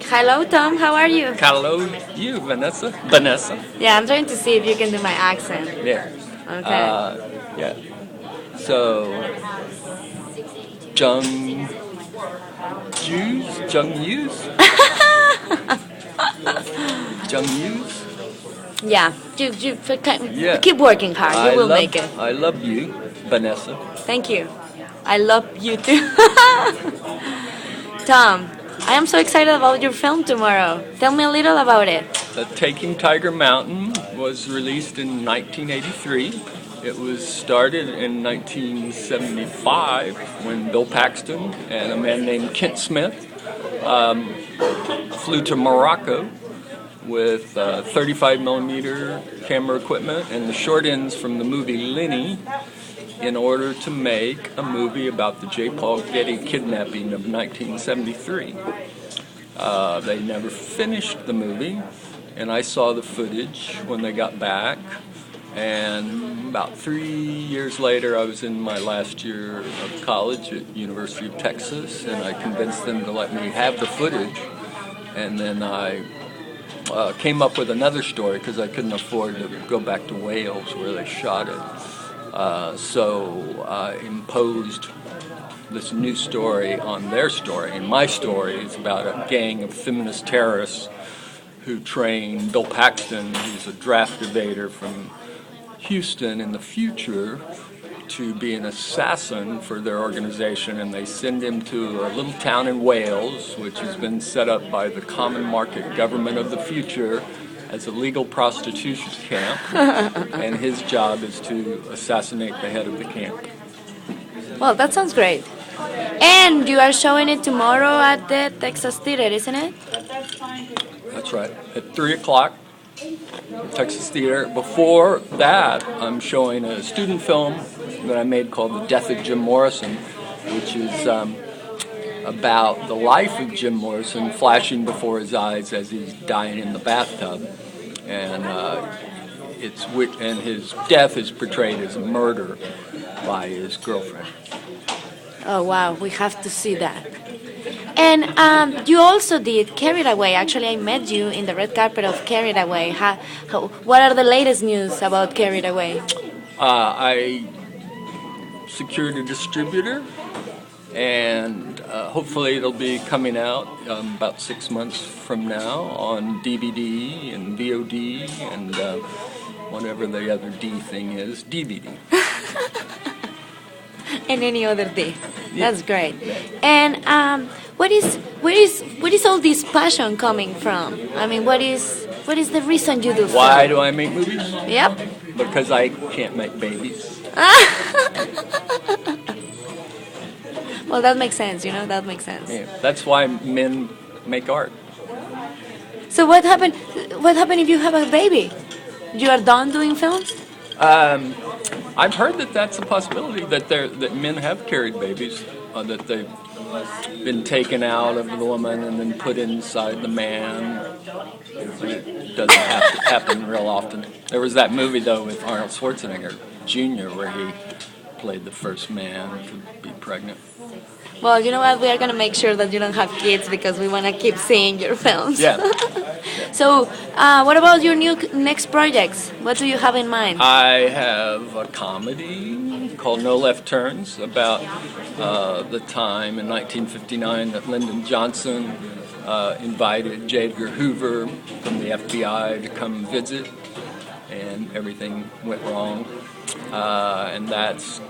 Hello, Tom. How are you? Hello, you, Vanessa. Vanessa. Yeah, I'm trying to see if you can do my accent. Yeah. Okay. Yeah. So, Jung Jews? Jung Yus? Jung Yus? Yeah, you Yeah. keep working hard. You will make it. I love you, Vanessa. Thank you. I love you too. Tom, I am so excited about your film tomorrow. Tell me a little about it. The Taking Tiger Mountain was released in 1983. It was started in 1975 when Bill Paxton and a man named Kent Smith flew to Morocco with 35 millimeter camera equipment and the short ends from the movie Lenny in order to make a movie about the J. Paul Getty kidnapping of 1973. They never finished the movie, and I saw the footage when they got back. And about 3 years later, I was in my last year of college at University of Texas, and I convinced them to let me have the footage. And then I came up with another story because I couldn't afford to go back to Wales where they shot it. So I imposed this new story on their story. And my story is about a gang of feminist terrorists who trained Bill Paxton, who's a draft evader from Houston in the future, to be an assassin for their organization, and they send him to a little town in Wales, which has been set up by the common market government of the future as a legal prostitution camp, and his job is to assassinate the head of the camp. Well, that sounds great. And you are showing it tomorrow at the Texas Theater, isn't it? That's right, at 3 o'clock, Texas Theater. Before that, I'm showing a student film that I made called The Death of Jim Morrison, which is about the life of Jim Morrison flashing before his eyes as he's dying in the bathtub, and his death is portrayed as a murder by his girlfriend. Oh, wow. We have to see that. And you also did Carried Away. Actually, I met you in the red carpet of Carried Away. What are the latest news about Carried Away? I secured a distributor, and hopefully it'll be coming out about 6 months from now on DVD and VOD and whatever the other D thing is, DVD. And any other day. That's great. And where is all this passion coming from? I mean, what is the reason you do film? Why do I make movies? Yep. Because I can't make babies. Well, that makes sense. That makes sense. Yeah, that's why men make art. So what happened? What happened if you have a baby? You are done doing films? I've heard that that's a possibility, that men have carried babies, that they've been taken out of the woman and then put inside the man. It doesn't happen real often. There was that movie, though, with Arnold Schwarzenegger Jr., where he played the first man to be pregnant. Well, you know what? We are going to make sure that you don't have kids because we want to keep seeing your films. Yeah. So, what about your next projects? What do you have in mind? I have a comedy called No Left Turns about the time in 1959 that Lyndon Johnson invited J. Edgar Hoover from the FBI to come visit, and everything went wrong. And that's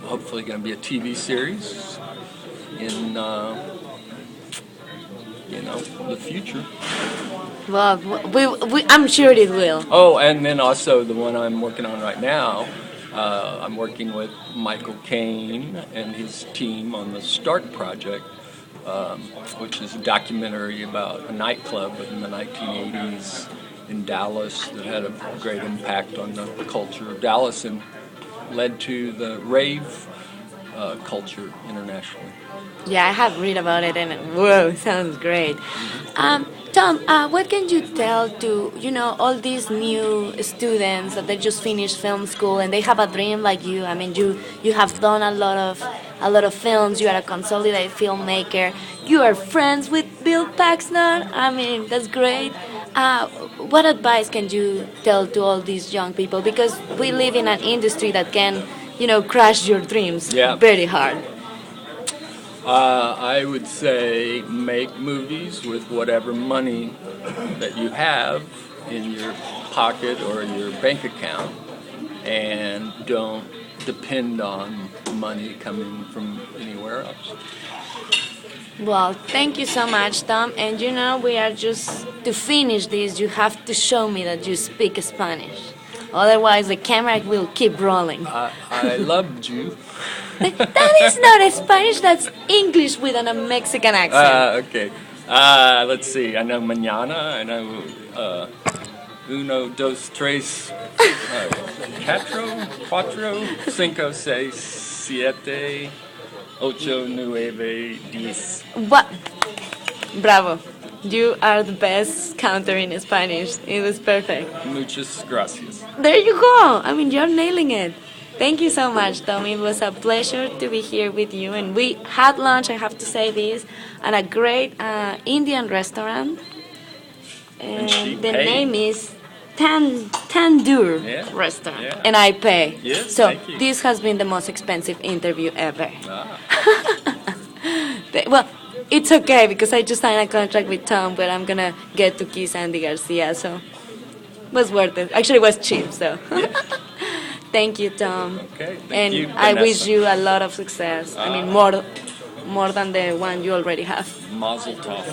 hopefully going to be a TV series in the future. Well, I'm sure it will. Oh, and then also the one I'm working on right now, I'm working with Michael Caine and his team on the Start Project, which is a documentary about a nightclub in the 1980s in Dallas that had a great impact on the culture of Dallas and led to the rave culture internationally. Yeah, I have read about it, and whoa, sounds great. Tom, what can you tell to all these new students that they just finished film school and they have a dream like you? I mean, you have done a lot of a lot of films. You are a consolidated filmmaker. You are friends with Bill Paxton. I mean, that's great. What advice can you tell to all these young people? Because we live in an industry that can, crush your dreams Yeah. very hard. I would say make movies with whatever money that you have in your pocket or your bank account, and don't depend on money coming from anywhere else. Well, thank you so much, Tom. And we are just, to finish this, you have to show me that you speak Spanish. Otherwise, the camera will keep rolling. I loved you. That is not Spanish, that's English with a Mexican accent. Okay. Let's see. I know mañana. I know uno, dos, tres, cuatro, cinco, seis, siete, ocho, nueve, diez. What? Bravo. You are the best counter in Spanish. It was perfect. Muchas gracias. There you go. I mean, you're nailing it. Thank you so much, Tom. It was a pleasure to be here with you. And we had lunch, I have to say this, at a great Indian restaurant. And the name is Tandoor Restaurant. Yeah. And I pay. Yes, so thank you. this has been the most expensive interview ever. Ah. Well, it's okay because I just signed a contract with Tom, but I'm going to get to kiss Andy Garcia. So it was worth it. Actually, it was cheap. So. Yeah. Thank you, Tom. Okay, thank and you, I Vanessa. wish you a lot of success. I mean, more than the one you already have. Mazel tov.